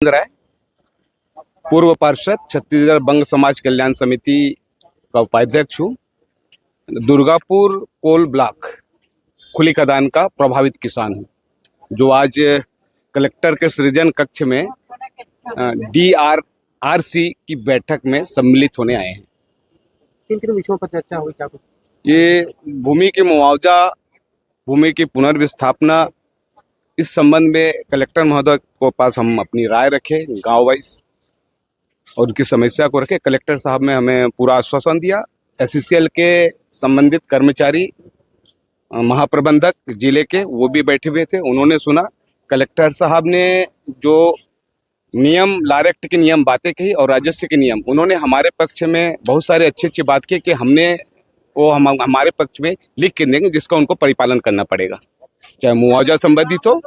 राय, पूर्व पार्षद, छत्तीसगढ़ बंग समाज कल्याण समिति का उपाध्यक्ष हूँ। दुर्गापुर कोल ब्लॉक खुली खदान का प्रभावित किसान हूँ, जो आज कलेक्टर के सृजन कक्ष में DRRC की बैठक में सम्मिलित होने आए हैं। किन किन विषयों पर चर्चा हुई? क्या कुछ? ये भूमि के मुआवजा, भूमि की पुनर्विस्थापना, इस संबंध में कलेक्टर महोदय को पास हम अपनी राय रखे, गांव वाइज, और उनकी समस्या को रखे। कलेक्टर साहब ने हमें पूरा आश्वासन दिया। SCCL के संबंधित कर्मचारी, महाप्रबंधक जिले के, वो भी बैठे हुए थे, उन्होंने सुना। कलेक्टर साहब ने जो नियम, लार एक्ट के नियम बातें कही और राजस्व के नियम, उन्होंने हमारे पक्ष में बहुत सारे अच्छी बात की कि हमने वो हमारे पक्ष में लिख के देंगे, जिसका उनको परिपालन करना पड़ेगा, चाहे मुआवजा संबंधित हो।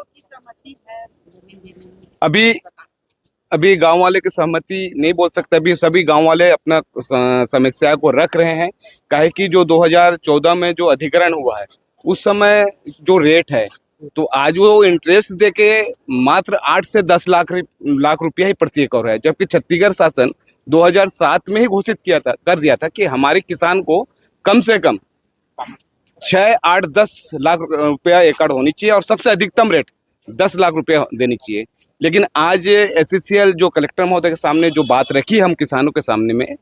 अभी गांव वाले की सहमति नहीं बोल सकते। अभी सभी गांव वाले अपना समस्या को रख रहे हैं। काहे कि जो 2014 में जो अधिग्रहण हुआ है, उस समय जो रेट है, तो आज वो इंटरेस्ट देके मात्र 8 से 10 लाख रुपया ही प्रति एकड़ है, जबकि छत्तीसगढ़ शासन 2007 में ही घोषित कर दिया था कि हमारे किसान को कम से कम 6, 8, 10 लाख रुपया एकड़ होनी चाहिए और सबसे अधिकतम रेट 10 लाख रुपया देनी चाहिए। लेकिन आज SCCL जो कलेक्टर महोदय के सामने जो बात रखी हम किसानों के सामने में,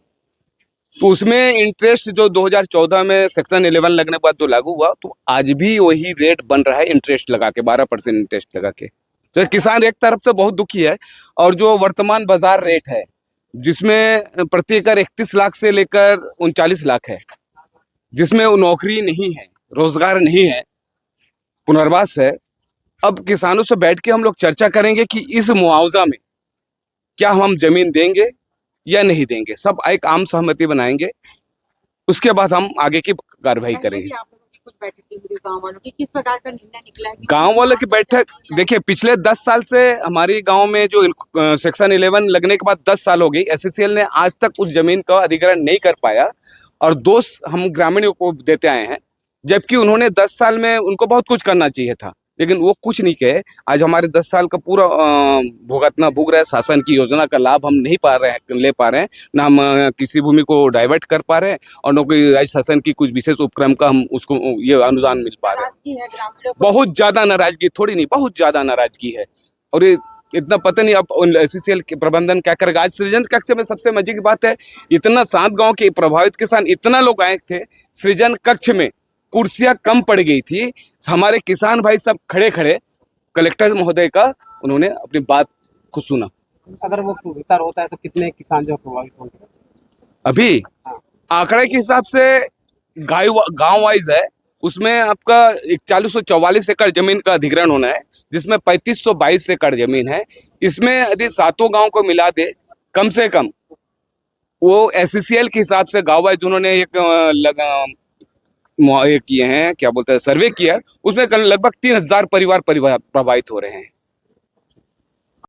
तो उसमें इंटरेस्ट जो 2014 में सेक्शन 11 लगने के बाद जो लागू हुआ, तो आज भी वही रेट बन रहा है, इंटरेस्ट लगा के 12% इंटरेस्ट लगा के। तो किसान एक तरफ से बहुत दुखी है। और जो वर्तमान बाजार रेट है, जिसमें प्रति एकड़ 31 लाख से लेकर 39 लाख है, जिसमें नौकरी नहीं है, रोजगार नहीं है, पुनर्वास है। अब किसानों से बैठ के हम लोग चर्चा करेंगे कि इस मुआवजा में क्या हम जमीन देंगे या नहीं देंगे। सब एक आम सहमति बनाएंगे, उसके बाद हम आगे की कार्रवाई करेंगे। कुछ बैठक हुई गांव वालों की, किस प्रकार का निर्णय निकला है? गांव वालों की बैठक, देखिए, पिछले 10 साल से हमारी गांव में जो सेक्शन 11 लगने के बाद 10 साल हो गई, SCCL ने आज तक उस जमीन का अधिग्रहण नहीं कर पाया और दोष हम ग्रामीणों को देते आए हैं, जबकि उन्होंने 10 साल में उनको बहुत कुछ करना चाहिए था, लेकिन वो कुछ नहीं कहे। आज हमारे 10 साल का पूरा भुग रहा है, शासन की योजना का लाभ हम नहीं ले पा रहे हैं, ना हम किसी भूमि को डाइवर्ट कर पा रहे हैं, और न कोई राज्य शासन की कुछ विशेष उपक्रम का हम उसको ये अनुदान मिल पा रहे हैं। बहुत ज्यादा नाराजगी, थोड़ी नहीं, बहुत ज्यादा नाराजगी है। और ये इतना पता नहीं अब SCCL के प्रबंधन क्या करेगा। आज सृजन कक्ष में सबसे मजे की बात है, इतना 7 गाँव के प्रभावित किसान, इतना लोग आए थे, सृजन कक्ष में कुर्सियां कम पड़ गई थी। हमारे किसान भाई सब खड़े खड़े कलेक्टर महोदय का उन्होंने अपनी बात को सुना। अगर वो विस्तार होता है तो कितने किसान जो प्रभावित होंगे? अभी आंकड़े के हिसाब से गांव वाइज है, उसमें आपका 4144 एकड़ जमीन का अधिग्रहण होना है, जिसमें 3522 एकड़ जमीन है। इसमें यदि 7 गांव को मिला दे, कम से कम वो SCCL के हिसाब से गांव वाइज उन्होंने एक किए हैं, क्या बोलते हैं, सर्वे किया, उसमें लगभग 3000 परिवार प्रभावित हो रहे हैं।